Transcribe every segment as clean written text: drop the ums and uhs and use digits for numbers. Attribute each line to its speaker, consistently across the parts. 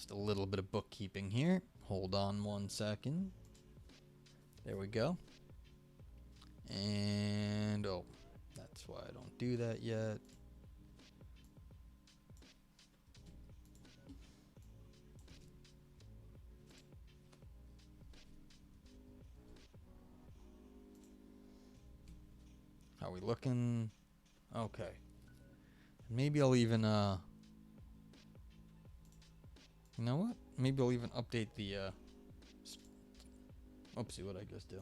Speaker 1: Just a little bit of bookkeeping here. Hold on 1 second. There we go. And, oh, that's why I don't do that yet. How are we looking? Okay. Maybe I'll even, you know what? Maybe I'll even update the, oopsie, what'd I just do?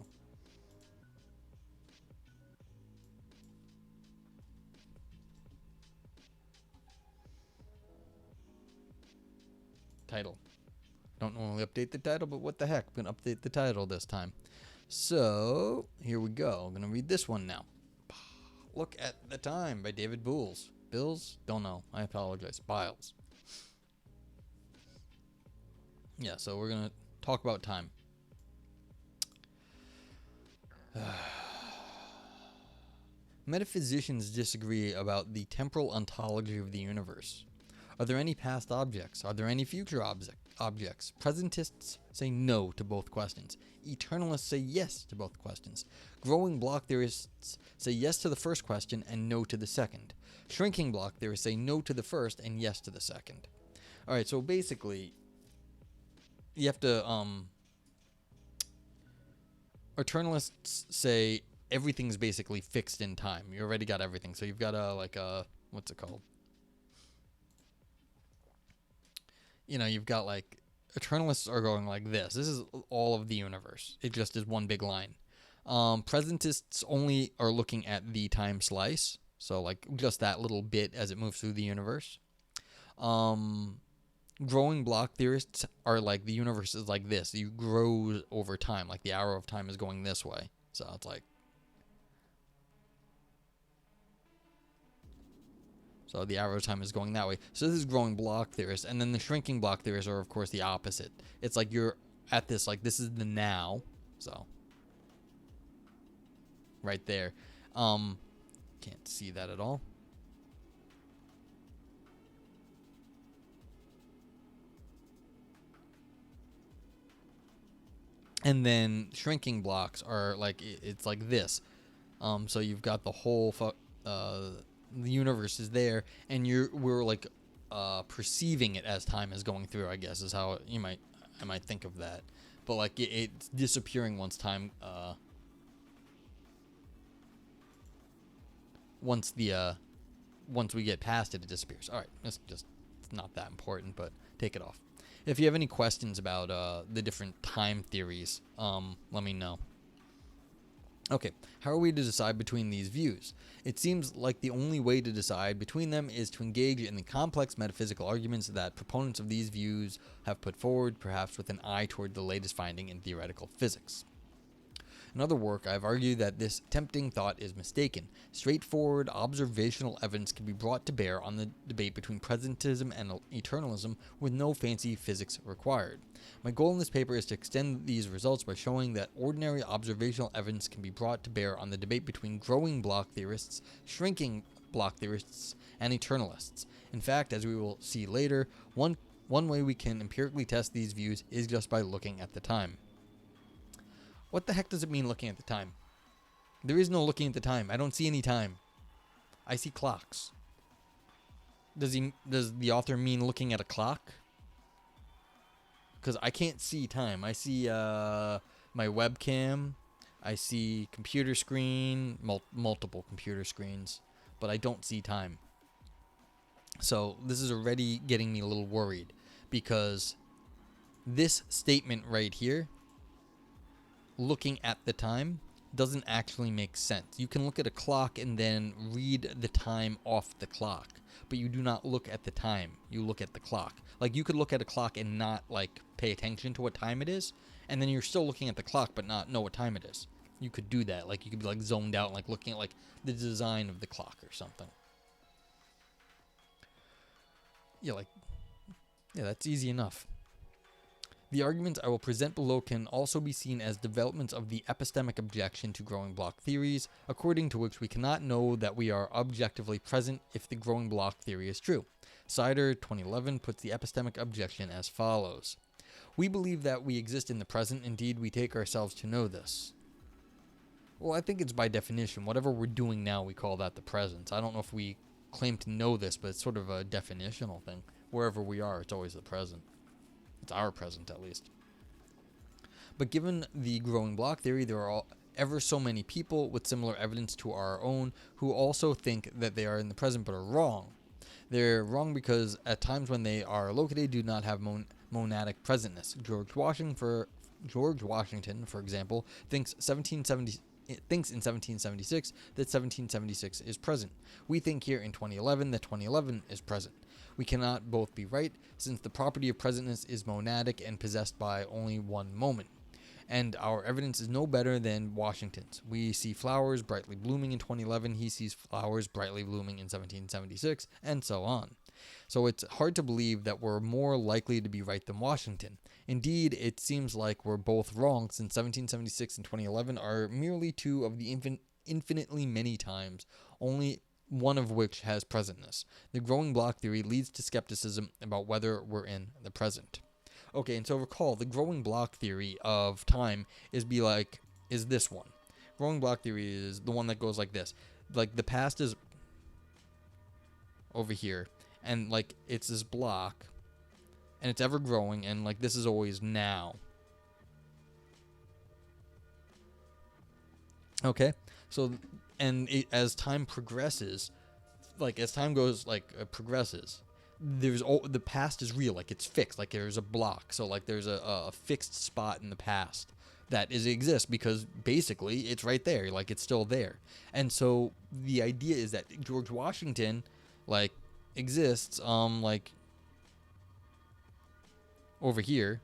Speaker 1: Title. Don't normally update the title, but what the heck? I'm gonna update the title this time. So, here we go. I'm gonna read this one now. Look at the Time by David Builes. Builes? Don't know. I apologize. Builes. Yeah, so we're gonna talk about time. Metaphysicians disagree about the temporal ontology of the universe. Are there any past objects? Are there any future objects? Presentists say no to both questions. Eternalists say yes to both questions. Growing block theorists say yes to the first question and no to the second. Shrinking block theorists say no to the first and yes to the second. Alright, so basically, you have to, eternalists say everything's basically fixed in time. You already got everything. So you've got what's it called? You know, you've got like, eternalists are going like this. This is all of the universe. It just is one big line. Presentists only are looking at the time slice. So like just that little bit as it moves through the universe. Growing block theorists are like the universe is like this. You grow over time. Like the arrow of time is going this way. So it's like, so the arrow of time is going that way. So this is growing block theorists. And then the shrinking block theorists are, of course, the opposite. It's like you're at this, like this is the now. So, right there. Can't see that at all. And then shrinking blocks are like, it's like this. So you've got the whole, the universe is there, and we're like perceiving it as time is going through, I guess is how I might think of that. But like it's disappearing once time once we get past it, it disappears. All right, it's not that important, but take it off. If you have any questions about the different time theories, let me know. Okay, how are we to decide between these views? It seems like the only way to decide between them is to engage in the complex metaphysical arguments that proponents of these views have put forward, perhaps with an eye toward the latest finding in theoretical physics. In other work, I have argued that this tempting thought is mistaken. Straightforward observational evidence can be brought to bear on the debate between presentism and eternalism with no fancy physics required. My goal in this paper is to extend these results by showing that ordinary observational evidence can be brought to bear on the debate between growing block theorists, shrinking block theorists, and eternalists. In fact, as we will see later, one way we can empirically test these views is just by looking at the time. What the heck does it mean looking at the time? There is no looking at the time. I don't see any time. I see clocks. Does the author mean looking at a clock? Because I can't see time. I see my webcam. I see computer screen, multiple computer screens, but I don't see time. So this is already getting me a little worried, because this statement right here, looking at the time, doesn't actually make sense. You can look at a clock and then read the time off the clock, but you do not look at the time. You look at the clock. Like, you could look at a clock and not like pay attention to what time it is, and then you're still looking at the clock but not know what time it is. You could do that. Like, you could be like zoned out, like looking at like the design of the clock or something. Yeah, that's easy enough. The arguments I will present below can also be seen as developments of the epistemic objection to growing block theories, according to which we cannot know that we are objectively present if the growing block theory is true. Cider 2011 puts the epistemic objection as follows. We believe that we exist in the present. Indeed, we take ourselves to know this. Well, I think it's by definition. Whatever we're doing now, we call that the present. I don't know if we claim to know this, but it's sort of a definitional thing. Wherever we are, it's always the present. It's our present, at least. But given the growing block theory, there are ever so many people with similar evidence to our own who also think that they are in the present but are wrong. They're wrong because at times when they are located do not have monadic presentness. George Washington, for example, thinks in 1776 that 1776 is present. We think here in 2011 that 2011 is present. We cannot both be right, since the property of presentness is monadic and possessed by only one moment. And our evidence is no better than Washington's. We see flowers brightly blooming in 2011, he sees flowers brightly blooming in 1776, and so on. So it's hard to believe that we're more likely to be right than Washington. Indeed, it seems like we're both wrong, since 1776 and 2011 are merely two of the infinitely many times, only one of which has presentness. The growing block theory leads to skepticism about whether we're in the present. Okay, and so recall, the growing block theory of time is this one. Growing block theory is the one that goes like this. Like, the past is over here, and, like, it's this block, and it's ever growing, and, like, this is always now. Okay, so, and as time progresses, like, as time goes, progresses, the past is real, like, it's fixed, like, there's a block, so, like, there's a fixed spot in the past that exists because basically it's right there, like, it's still there. And so the idea is that George Washington, like, exists, like, over here.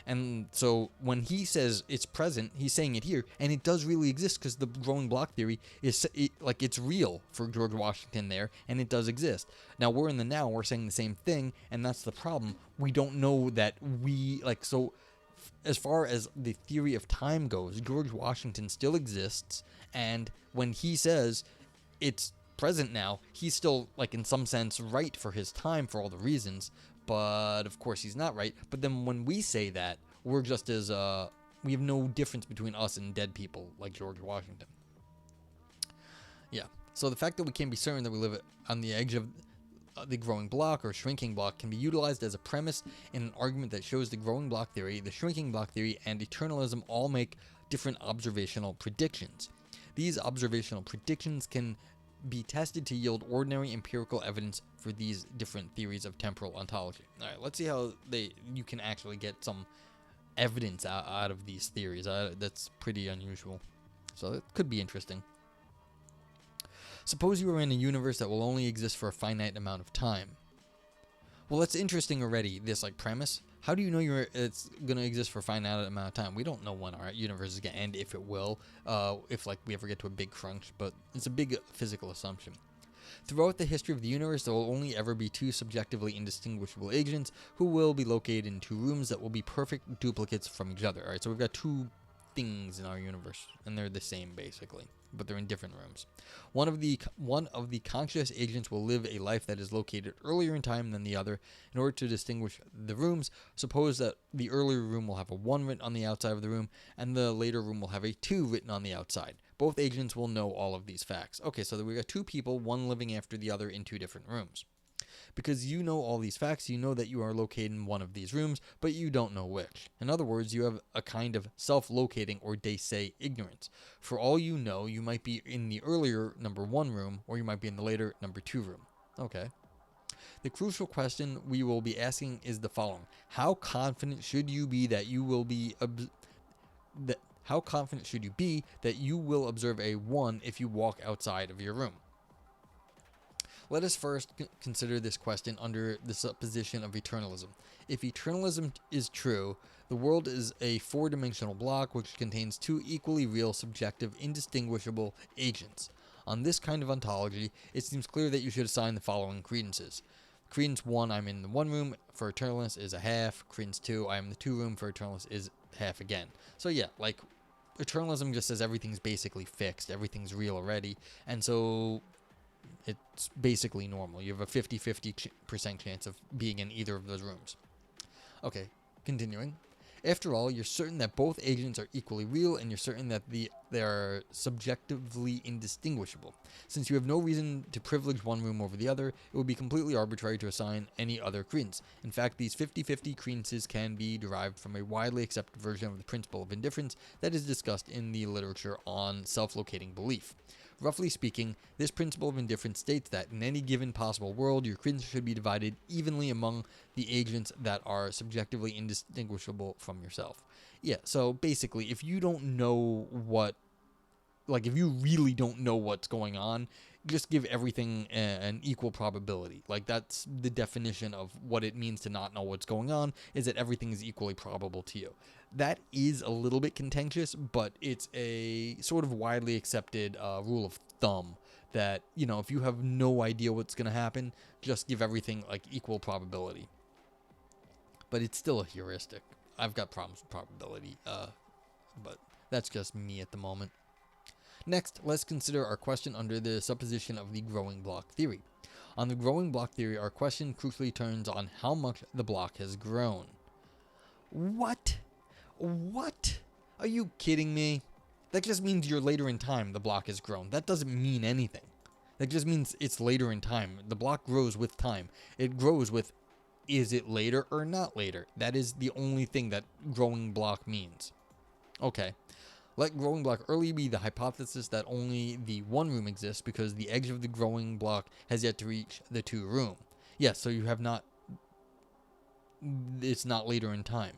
Speaker 1: And so when he says it's present, he's saying it here, and it does really exist because the growing block theory is it's real for George Washington there, and it does exist. Now we're in the now, we're saying the same thing, and that's the problem. We don't know that so as far as the theory of time goes, George Washington still exists, and when he says it's present now, he's still, like, in some sense right for his time for all the reasons, but of course he's not right. But then when we say that, we're just as we have no difference between us and dead people like George Washington. Yeah, so the fact that we can be certain that we live on the edge of the growing block or shrinking block can be utilized as a premise in an argument that shows the growing block theory, the shrinking block theory, and eternalism all make different observational predictions. These observational predictions can be tested to yield ordinary empirical evidence for these different theories of temporal ontology. All right, let's see how you can actually get some evidence out of these theories. That's pretty unusual, so it could be interesting. Suppose you are in a universe that will only exist for a finite amount of time. Well, that's interesting already, this, like, premise. How do you know it's going to exist for a finite amount of time? We don't know when our universe is going to end, if it will, if, like, we ever get to a big crunch, but it's a big physical assumption. Throughout the history of the universe, there will only ever be two subjectively indistinguishable agents who will be located in two rooms that will be perfect duplicates from each other. All right, so we've got two things in our universe, and they're the same, basically, but they're in different rooms. One of the conscious agents will live a life that is located earlier in time than the other. In order to distinguish the rooms, suppose that the earlier room will have a 1 written on the outside of the room, and the later room will have a 2 written on the outside. Both agents will know all of these facts. Okay, so we got two people, one living after the other in two different rooms. Because you know all these facts, you know that you are located in one of these rooms, but you don't know which. In other words, you have a kind of self-locating or décès ignorance. For all you know, you might be in the earlier number 1 room, or you might be in the later number 2 room. Okay. The crucial question we will be asking is the following. How confident should you be that you will observe a 1 if you walk outside of your room? Let us first consider this question under the supposition of eternalism. If eternalism is true, the world is a 4-dimensional block which contains two equally real, subjective, indistinguishable agents. On this kind of ontology, it seems clear that you should assign the following credences. Credence 1, I'm in the 1 room for eternalist is a half. Credence 2, I am in the 2 room for eternalist is half again. So yeah, like, eternalism just says everything's basically fixed, everything's real already, and so It's basically normal. You have a 50-50% chance of being in either of those rooms. Okay, continuing. After all, you're certain that both agents are equally real, and you're certain that they are subjectively indistinguishable. Since you have no reason to privilege one room over the other, it would be completely arbitrary to assign any other credence. In fact, these 50-50 credences can be derived from a widely accepted version of the principle of indifference that is discussed in the literature on self-locating belief. Roughly speaking, this principle of indifference states that in any given possible world, your credence should be divided evenly among the agents that are subjectively indistinguishable from yourself. Yeah, so basically, if you don't know if you really don't know what's going on, just give everything an equal probability. Like, that's the definition of what it means to not know what's going on, is that everything is equally probable to you. That is a little bit contentious, but it's a sort of widely accepted rule of thumb that, if you have no idea what's going to happen, just give everything like equal probability. But it's still a heuristic. I've got problems with probability, but that's just me at the moment. Next, let's consider our question under the supposition of the growing block theory. On the growing block theory, our question crucially turns on how much the block has grown. What? What? Are you kidding me? That just means you're later in time, the block has grown. That doesn't mean anything. That just means it's later in time. The block grows with time. It grows with, is it later or not later? That is the only thing that growing block means. Okay. Let growing block early be the hypothesis that only the one room exists because the edge of the growing block has yet to reach the two room. Yes, so it's not later in time.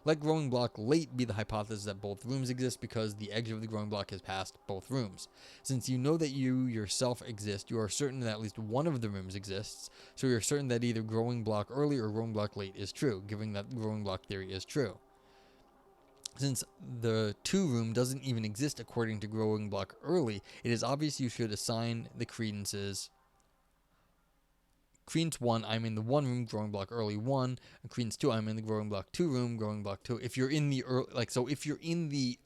Speaker 1: Let growing block late be the hypothesis that both rooms exist because the edge of the growing block has passed both rooms. Since you know that you yourself exist, you are certain that at least one of the rooms exists, so you're certain that either growing block early or growing block late is true, given that growing block theory is true. Since the two room doesn't even exist according to growing block early, it is obvious you should assign the credences. Credence 1, I'm in the one room, growing block early 1. And credence 2, I'm in the growing block 2 room, growing block 2. If you're in the if you're in the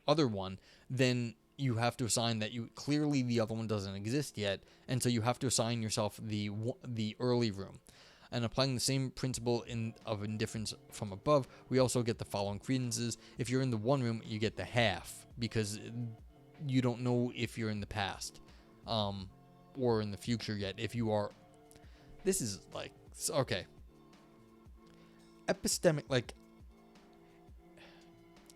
Speaker 1: other one, then you have to assign that clearly the other one doesn't exist yet, and so you have to assign yourself the early room. And applying the same principle of indifference from above, we also get the following credences. If you're in the one room, you get the half, because you don't know if you're in the past or in the future yet. If you are, this is okay. Epistemic,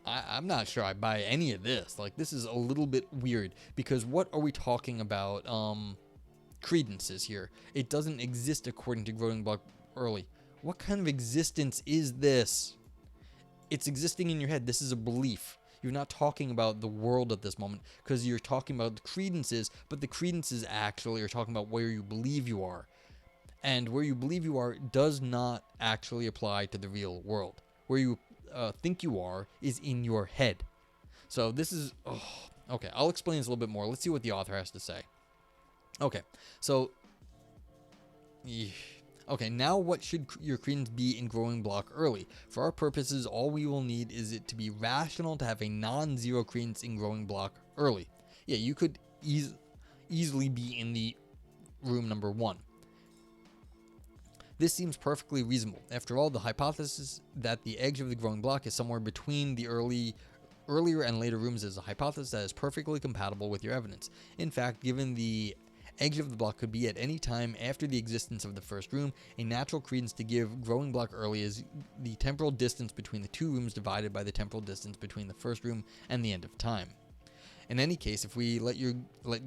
Speaker 1: I'm not sure I buy any of this. This is a little bit weird, because what are we talking about? Credences here. It doesn't exist according to growing block early. What kind of existence is this? It's existing in your head. This is a belief. You're not talking about the world at this moment, because you're talking about the credences, but the credences actually are talking about where you believe you are. And where you believe you are does not actually apply to the real world. Where you think you are is in your head. So this is... okay, I'll explain this a little bit more. Let's see what the author has to say. Okay, so... okay, now what should your credence be in growing block early? For our purposes, all we will need is it to be rational to have a non-zero credence in growing block early. Yeah, you could easily be in the room number 1. This seems perfectly reasonable. After all, the hypothesis that the edge of the growing block is somewhere between the earlier and later rooms is a hypothesis that is perfectly compatible with your evidence. In fact, given the edge of the block could be at any time after the existence of the first room, a natural credence to give growing block early is the temporal distance between the two rooms divided by the temporal distance between the first room and the end of time. In any case, if we let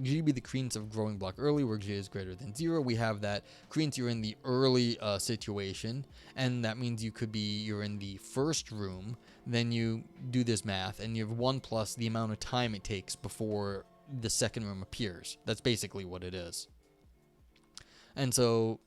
Speaker 1: G be the credence of growing block early, where G is greater than 0, we have that credence you're in the early situation, and that means you're in the first room. Then you do this math, and you have 1 plus the amount of time it takes before the second room appears. That's basically what it is. And so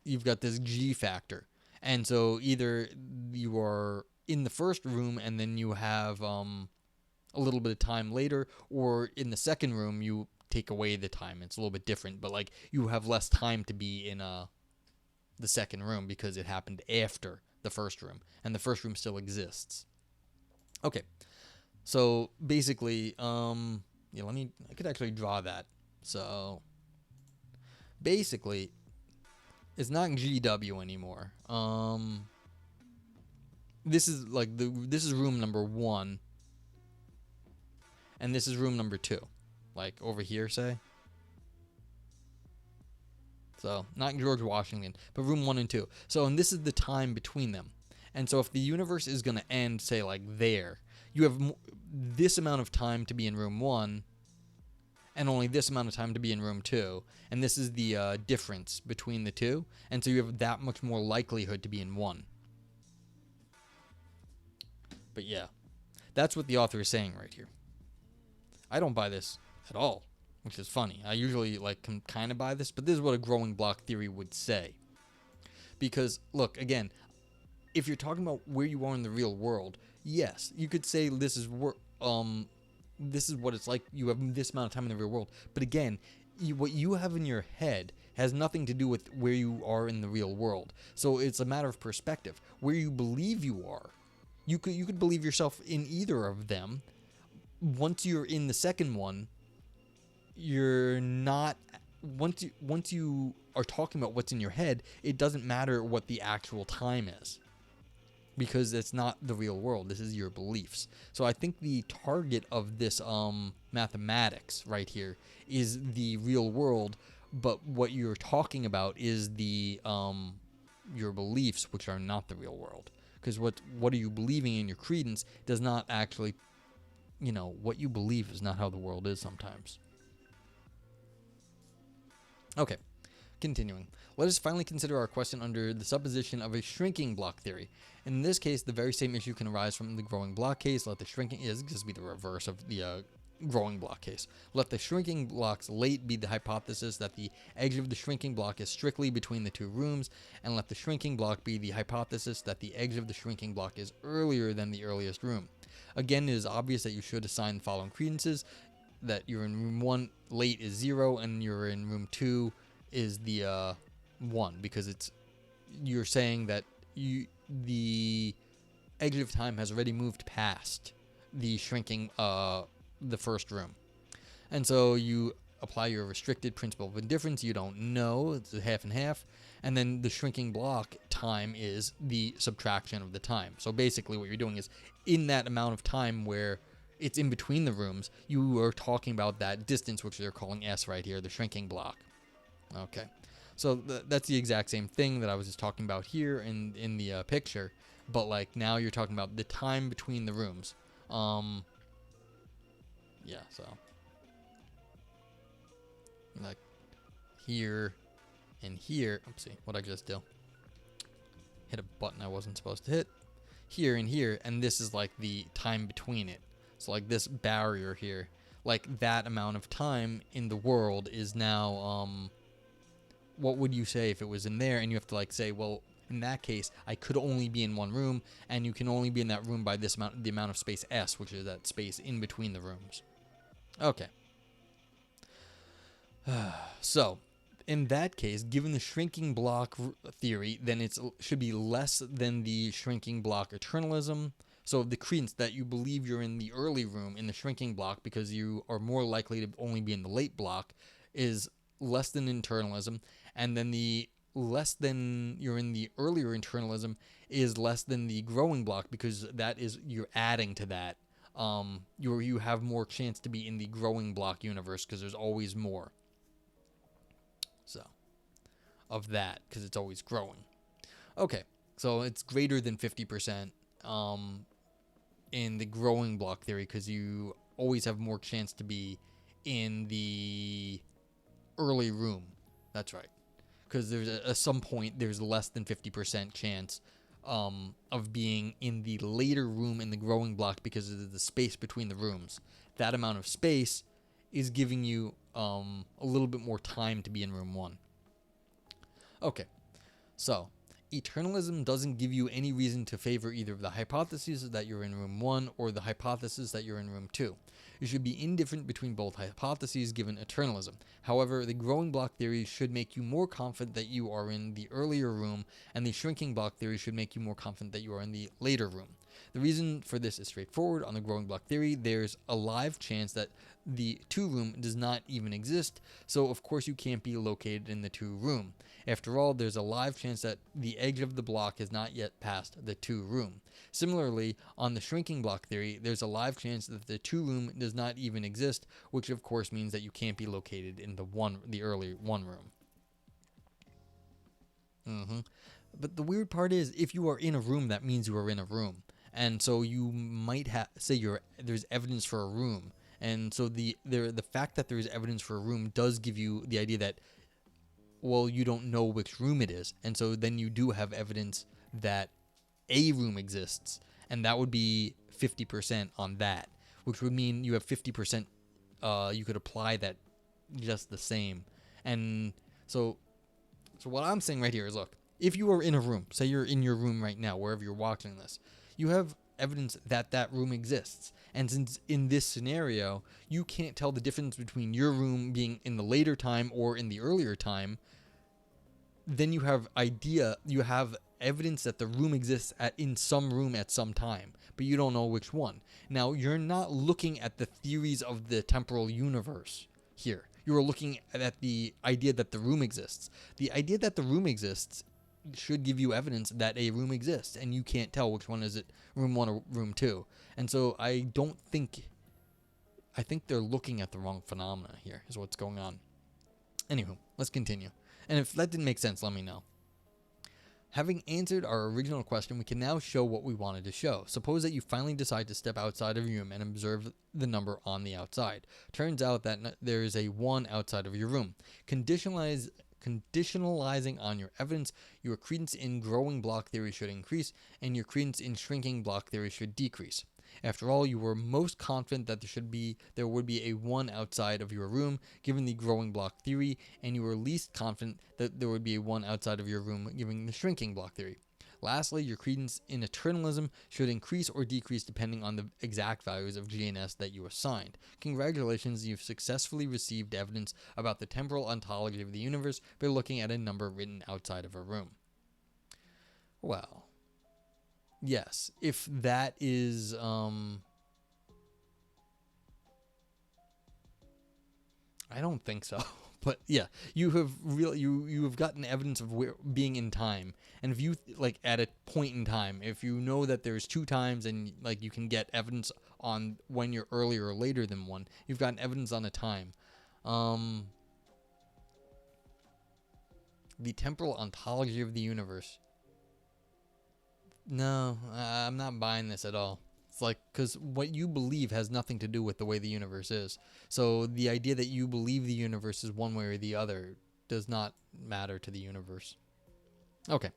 Speaker 1: you've got this G factor. And so either you are in the first room and then you have a little bit of time later, or in the second room you take away the time. It's a little bit different, but you have less time to be in the second room because it happened after the first room, and the first room still exists. Okay. So basically, I could actually draw that. So basically, it's not GW anymore. This is like this is room number 1, and this is room number 2, like over here, say. So not George Washington, but room 1 and 2. So, and this is the time between them. And so if the universe is going to end, say, like there, you have this amount of time to be in room 1, and only this amount of time to be in room 2. And this is the difference between the two. And so you have that much more likelihood to be in 1. But yeah, that's what the author is saying right here. I don't buy this at all, which is funny. I usually can kind of buy this, but this is what a growing block theory would say. Because, look, again, if you're talking about where you are in the real world, yes, you could say this is what it's like. You have this amount of time in the real world. But again, what you have in your head has nothing to do with where you are in the real world. So it's a matter of perspective. Where you believe you are, you could believe yourself in either of them. Once you're in the second one, you're not. Once you are talking about what's in your head, it doesn't matter what the actual time is, because it's not the real world. This is your beliefs. So I think the target of this mathematics right here is the real world, but what you're talking about is the your beliefs, which are not the real world. Because what are you believing in your credence does not actually, what you believe is not how the world is sometimes. Okay, continuing. Let us finally consider our question under the supposition of a shrinking block theory. In this case, the very same issue can arise from the growing block case. Let the shrinking is just be the reverse of the growing block case. Let the shrinking block's late be the hypothesis that the edge of the shrinking block is strictly between the two rooms, and let the shrinking block be the hypothesis that the edge of the shrinking block is earlier than the earliest room. Again, it is obvious that you should assign the following credences: that you're in room 1, late is 0, and you're in room 2 is the 1, because you're saying that the edge of time has already moved past the shrinking the first room. And so you apply your restricted principle of indifference. You don't know, it's a half and half, and then the shrinking block time is the subtraction of the time. So basically what you're doing is, in that amount of time where it's in between the rooms, you are talking about that distance, which they're calling S right here, the shrinking block. Okay, so that's the exact same thing that I was just talking about here in the picture, but now you're talking about the time between the rooms. Yeah, so here and here. Oopsie, what'd I just do? Hit a button I wasn't supposed to hit. Here and here, and this is the time between it. So this barrier here, that amount of time in the world is now, what would you say if it was in there? And you have to say, well, in that case, I could only be in one room, and you can only be in that room by this amount, the amount of space S, which is that space in between the rooms. Okay. So, in that case, given the shrinking block theory, then it should be less than the shrinking block eternalism. So the credence that you believe you're in the early room in the shrinking block because you are more likely to only be in the late block is less than internalism, and then the less than you're in the earlier internalism is less than the growing block, because that is, you're adding to that. You have more chance to be in the growing block universe because there's always more. So, of that, because it's always growing. Okay, so it's greater than 50% in the growing block theory because you always have more chance to be in the early room. That's right. Because there's at some point there's less than 50% chance of being in the later room in the growing block because of the space between the rooms. That amount of space is giving you a little bit more time to be in room 1. Okay, so eternalism doesn't give you any reason to favor either of the hypotheses that you're in room 1 or the hypothesis that you're in room 2. You should be indifferent between both hypotheses given eternalism. However, the growing block theory should make you more confident that you are in the earlier room, and the shrinking block theory should make you more confident that you are in the later room. The reason for this is straightforward. On the growing block theory, there's a live chance that the 2 room does not even exist, so of course you can't be located in the 2 room. After all, there's a live chance that the edge of the block has not yet passed the 2 room. Similarly, on the shrinking block theory, there's a live chance that the 2 room does not even exist, which of course means that you can't be located in the early 1 room. But the weird part is, if you are in a room, that means you are in a room. And so you might say there's evidence for a room. And so the fact that there is evidence for a room does give you the idea that, well, you don't know which room it is. And so then you do have evidence that a room exists. And that would be 50% on that, which would mean you have 50%. You could apply that just the same. And so what I'm saying right here is, look, if you are in a room, say you're in your room right now, wherever you're watching this, you have evidence that that room exists. And since in this scenario, you can't tell the difference between your room being in the later time or in the earlier time, then you have evidence that the room exists in some room at some time, but you don't know which one. Now, you're not looking at the theories of the temporal universe here. You are looking at the idea that the room exists. The idea that the room exists should give you evidence that a room exists, and you can't tell which one is it, room 1 or room 2. And so I think they're looking at the wrong phenomena here, is what's going on. Anywho, let's continue. And if that didn't make sense, let me know. Having answered our original question, we can now show what we wanted to show. Suppose that you finally decide to step outside of your room and observe the number on the outside. Turns out that there is a 1 outside of your room. Conditionalizing on your evidence, your credence in growing block theory should increase, and your credence in shrinking block theory should decrease. After all, you were most confident that there would be a 1 outside of your room, given the growing block theory, and you were least confident that there would be a 1 outside of your room, given the shrinking block theory. Lastly, your credence in eternalism should increase or decrease depending on the exact values of G and S that you assigned. Congratulations, you've successfully received evidence about the temporal ontology of the universe by looking at a number written outside of a room. Well, yes, if that is, I don't think so. But yeah, you have gotten evidence of being in time, and if you at a point in time, if you know that there's 2 times and you can get evidence on when you're earlier or later than 1, you've gotten evidence on a time. The temporal ontology of the universe. No, I'm not buying this at all. It's because what you believe has nothing to do with the way the universe is. So the idea that you believe the universe is one way or the other does not matter to the universe. Okay.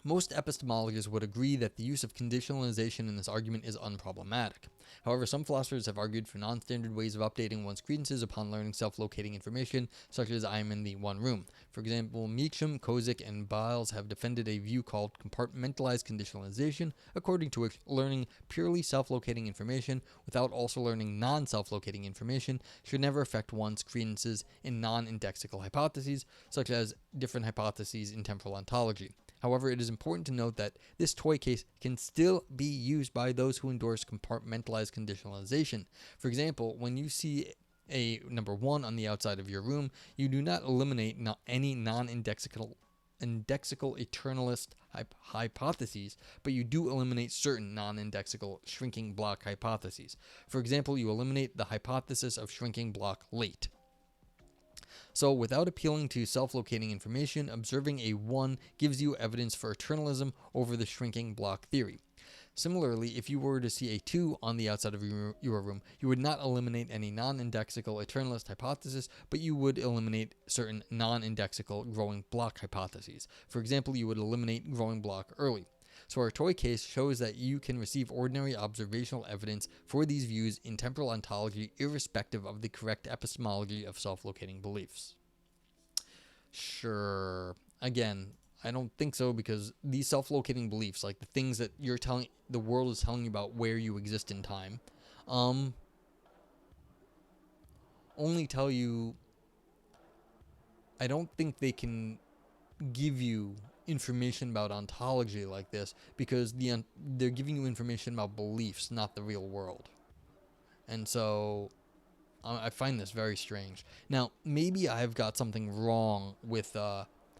Speaker 1: Most epistemologists would agree that the use of conditionalization in this argument is unproblematic. However, some philosophers have argued for non-standard ways of updating one's credences upon learning self-locating information, such as I am in the 1 room. For example, Meacham, Kozik, and Builes have defended a view called compartmentalized conditionalization, according to which learning purely self-locating information without also learning non-self-locating information should never affect one's credences in non-indexical hypotheses, such as different hypotheses in temporal ontology. However, it is important to note that this toy case can still be used by those who endorse compartmentalized conditionalization. For example, when you see a number 1 on the outside of your room, you do not eliminate any non-indexical eternalist hypotheses, but you do eliminate certain non-indexical shrinking block hypotheses. For example, you eliminate the hypothesis of shrinking block late. So, without appealing to self-locating information, observing a 1 gives you evidence for eternalism over the shrinking block theory. Similarly, if you were to see a 2 on the outside of your room, you would not eliminate any non-indexical eternalist hypothesis, but you would eliminate certain non-indexical growing block hypotheses. For example, you would eliminate growing block early. So our toy case shows that you can receive ordinary observational evidence for these views in temporal ontology irrespective of the correct epistemology of self-locating beliefs. Sure. Again, I don't think so, because these self-locating beliefs, the things that the world is telling you about where you exist in time, only tell you, I don't think they can give you information about ontology like this because they're giving you information about beliefs, not the real world. And so I find this very strange. Now, maybe I've got something wrong with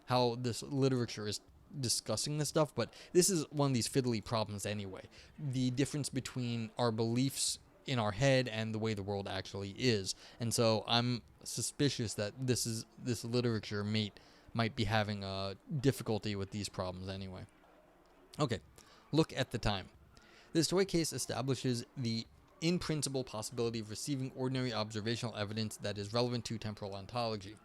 Speaker 1: how this literature is discussing this stuff, but this is one of these fiddly problems anyway. The difference between our beliefs in our head and the way the world actually is. And so I'm suspicious that this literature might be having a difficulty with these problems anyway. Okay, look at the time. This toy case establishes the in principle possibility of receiving ordinary observational evidence that is relevant to temporal ontology.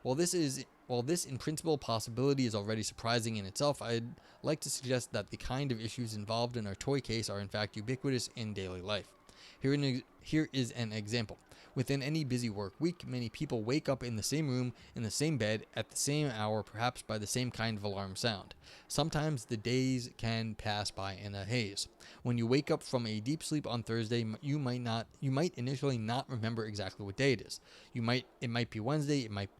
Speaker 1: While this in principle possibility is already surprising in itself, I'd like to suggest that the kind of issues involved in our toy case are in fact ubiquitous in daily life. Here is an example. Within any busy work week, many people wake up in the same room, in the same bed, at the same hour, perhaps by the same kind of alarm sound. Sometimes the days can pass by in a haze. When you wake up from a deep sleep on Thursday, you might initially not remember exactly what day it is. It might be Wednesday, it might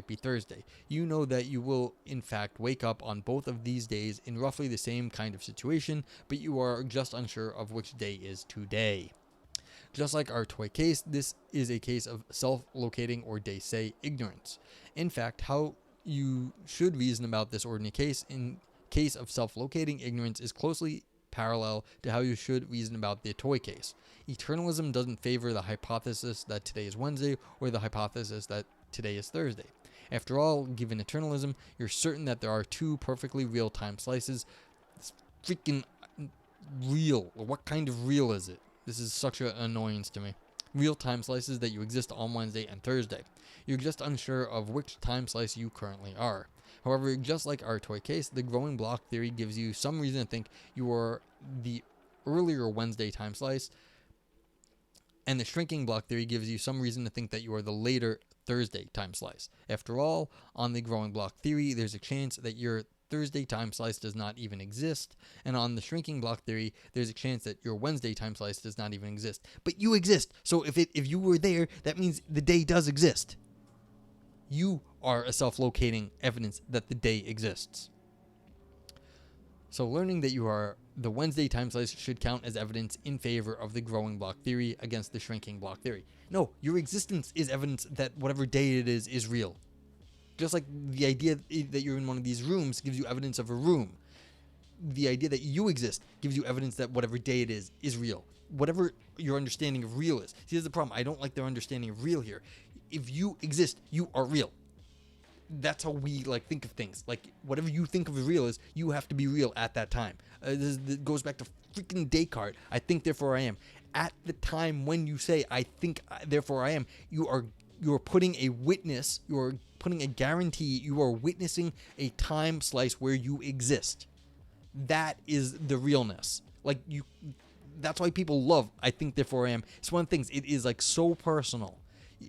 Speaker 1: be Thursday. You know that you will, in fact, wake up on both of these days in roughly the same kind of situation, but you are just unsure of which day is today. Just like our toy case, this is a case of self-locating or day-say ignorance. In fact, how you should reason about this ordinary case in case of self-locating ignorance is closely parallel to how you should reason about the toy case. Eternalism doesn't favor the hypothesis that today is Wednesday or the hypothesis that today is Thursday. After all, given eternalism, you're certain that there are two perfectly real time slices. It's freaking real. What kind of real is it? This is such an annoyance to me. Real time slices that you exist on Wednesday and Thursday. You're just unsure of which time slice you currently are. However, just like our toy case, the growing block theory gives you some reason to think you are the earlier Wednesday time slice, and the shrinking block theory gives you some reason to think that you are the later Thursday time slice. After all, on the growing block theory, there's a chance that your Thursday time slice does not even exist, and on the shrinking block theory, there's a chance that your Wednesday time slice does not even exist. But you exist, so if you were there, that means the day does exist. You are a self-locating evidence that the day exists. So learning that you are the Wednesday time slice should count as evidence in favor of the growing block theory against the shrinking block theory. No, your existence is evidence that whatever day it is real. Just like the idea that you're in one of these rooms gives you evidence of a room. The idea that you exist gives you evidence that whatever day it is real. Whatever your understanding of real is. See, here's the problem. I don't like their understanding of real here. If you exist, you are real. That's how we think of things. Like whatever you think of real is, you have to be real at that time. This goes back to freaking Descartes. I think, therefore I am. At the time when you say I think, therefore I am, you are putting a witness. You are putting a guarantee. You are witnessing a time slice where you exist. That is the realness. That's why people love I think, therefore I am. It's one of the things. It is so personal.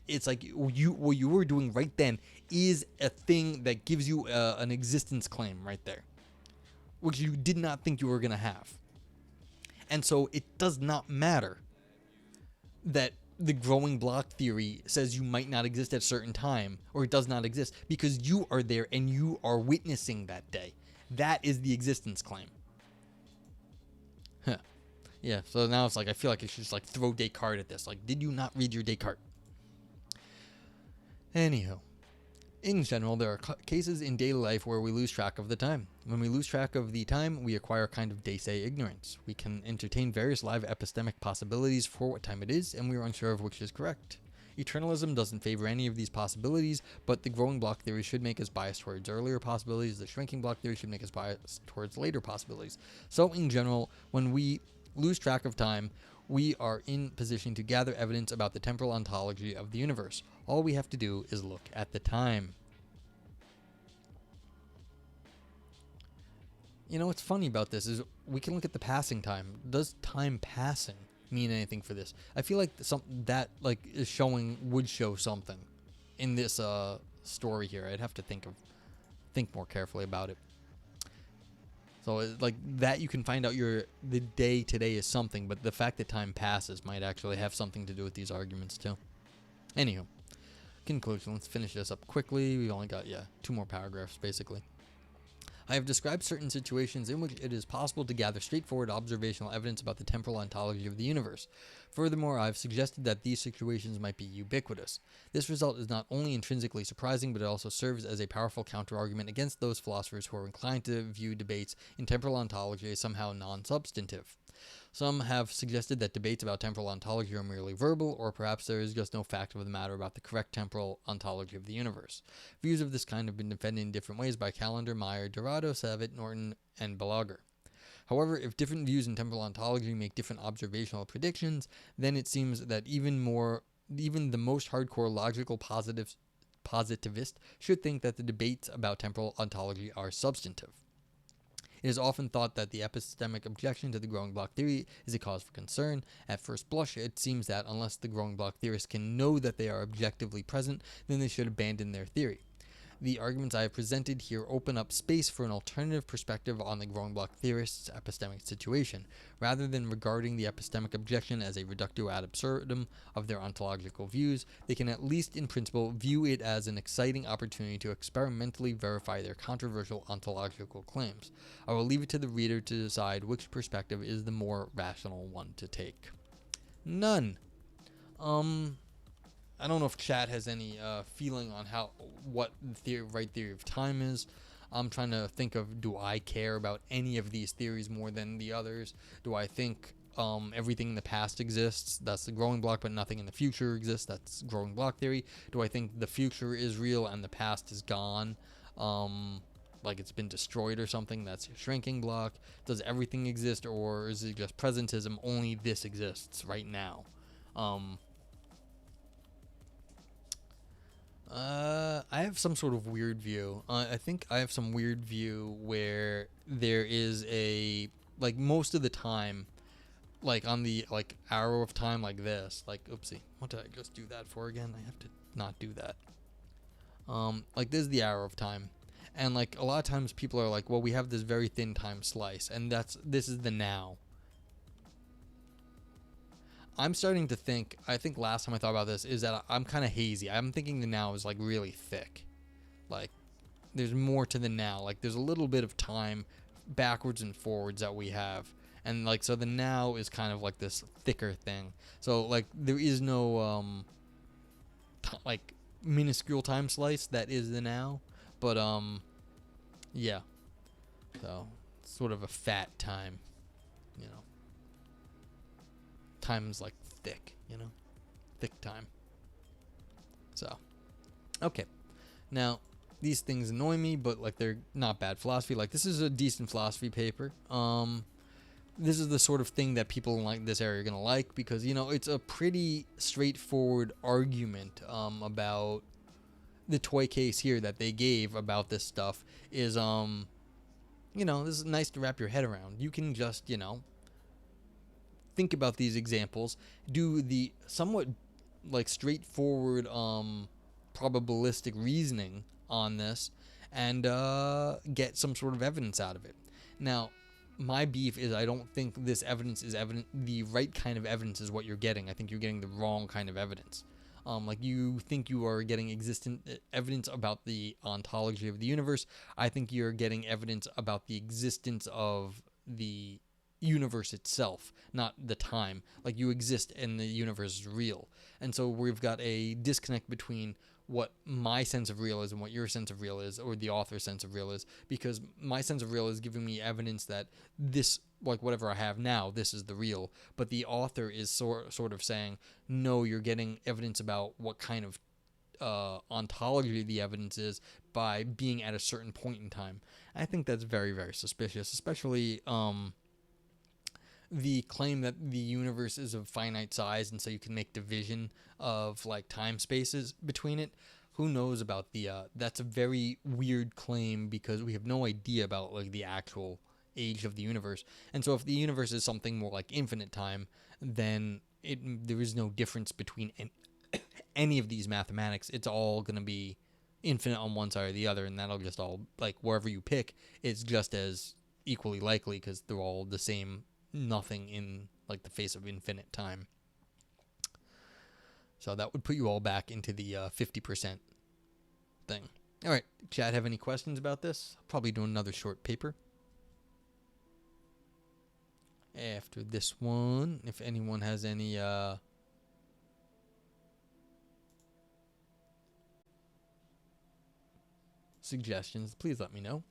Speaker 1: It's like what you were doing right then is a thing that gives you an existence claim right there, which you did not think you were going to have. And so it does not matter that the growing block theory says you might not exist at a certain time, or it does not exist, because you are there and you are witnessing that day. That is the existence claim. Huh. Yeah, so now it's I feel like I should just throw Descartes at this. Did you not read your Descartes? Anywho, in general, there are cases in daily life where we lose track of the time. When we lose track of the time, we acquire a kind of day-say ignorance. We can entertain various live epistemic possibilities for what time it is, and we are unsure of which is correct. Eternalism doesn't favor any of these possibilities, but the growing block theory should make us biased towards earlier possibilities. The shrinking block theory should make us biased towards later possibilities. So, in general, when we lose track of time, we are in position to gather evidence about the temporal ontology of the universe. All we have to do is look at the time. You know what's funny about this is we can look at the passing time. Does time passing mean anything for this? I feel like would show something in this story here. I'd have to think more carefully about it. So that you can find out the day today is something, but the fact that time passes might actually have something to do with these arguments too. Anywho, conclusion. Let's finish this up quickly. We only got 2 more paragraphs basically. I have described certain situations in which it is possible to gather straightforward observational evidence about the temporal ontology of the universe. Furthermore, I have suggested that these situations might be ubiquitous. This result is not only intrinsically surprising, but it also serves as a powerful counterargument against those philosophers who are inclined to view debates in temporal ontology as somehow non-substantive. Some have suggested that debates about temporal ontology are merely verbal, or perhaps there is just no fact of the matter about the correct temporal ontology of the universe. Views of this kind have been defended in different ways by Callender, Meyer, Dorado, Savitt, Norton, and Balaguer. However, if different views in temporal ontology make different observational predictions, then it seems that even the most hardcore logical positivist should think that the debates about temporal ontology are substantive. It is often thought that the epistemic objection to the growing block theory is a cause for concern. At first blush, it seems that unless the growing block theorists can know that they are objectively present, then they should abandon their theory. The arguments I have presented here open up space for an alternative perspective on the growing block theorists' epistemic situation. Rather than regarding the epistemic objection as a reductio ad absurdum of their ontological views, they can at least in principle view it as an exciting opportunity to experimentally verify their controversial ontological claims. I will leave it to the reader to decide which perspective is the more rational one to take. None. I don't know if chat has any feeling on what the right theory of time is. I'm trying to think of, do I care about any of these theories more than the others? Do I think everything in the past exists? That's the growing block, but nothing in the future exists. That's growing block theory. Do I think the future is real and the past is gone? Like it's been destroyed or something? That's a shrinking block. Does everything exist, or is it just presentism? Only this exists right now. I have some sort of weird view. I think I have some weird view where there is like most of the time, like on the like arrow of time like this, like oopsie, what did I just do that for again? I have to not do that. Like this is the arrow of time, and like a lot of times people are like, well, we have this very thin time slice, and this is the now. I'm starting to think, I think last time I thought about this, is that I'm kind of hazy. I'm thinking the now is like really thick. Like, there's more to the now. Like, there's a little bit of time backwards and forwards that we have. And like, so the now is kind of like this thicker thing. So like, there is no, like, minuscule time slice that is the now. But, yeah. So, sort of a fat time, you know. Time's like thick, you know, thick time. So, okay. Now, these things annoy me, but like they're not bad philosophy. Like this is a decent philosophy paper. This is the sort of thing that people in like this area are gonna like because you know it's a pretty straightforward argument about the toy case here that they gave about this stuff is you know, this is nice to wrap your head around. You can just, you know, think about these examples, do the somewhat like straightforward probabilistic reasoning on this, and get some sort of evidence out of it. Now, my beef is I don't think this evidence is evident. The right kind of evidence is what you're getting. I think you're getting the wrong kind of evidence. Like you think you are getting existent evidence about the ontology of the universe. I think you're getting evidence about the existence of the universe itself, not the time. Like you exist and the universe is real. And so we've got a disconnect between what my sense of real is and what your sense of real is, or the author's sense of real is, because my sense of real is giving me evidence that this, like whatever I have now, this is the real. But the author is sort of saying, no, you're getting evidence about what kind of ontology the evidence is by being at a certain point in time. I think that's very, very suspicious, especially the claim that the universe is of finite size and so you can make division of like time spaces between it. Who knows about the that's a very weird claim because we have no idea about like the actual age of the universe. And so if the universe is something more like infinite time, then there is no difference between any of these mathematics. It's all going to be infinite on one side or the other, and that'll just all, like, wherever you pick, it's just as equally likely because they're all the same nothing in, like, the face of infinite time. So that would put you all back into the 50% thing. All right, Chad, have any questions about this? I'll probably do another short paper after this one. If anyone has any suggestions, please let me know.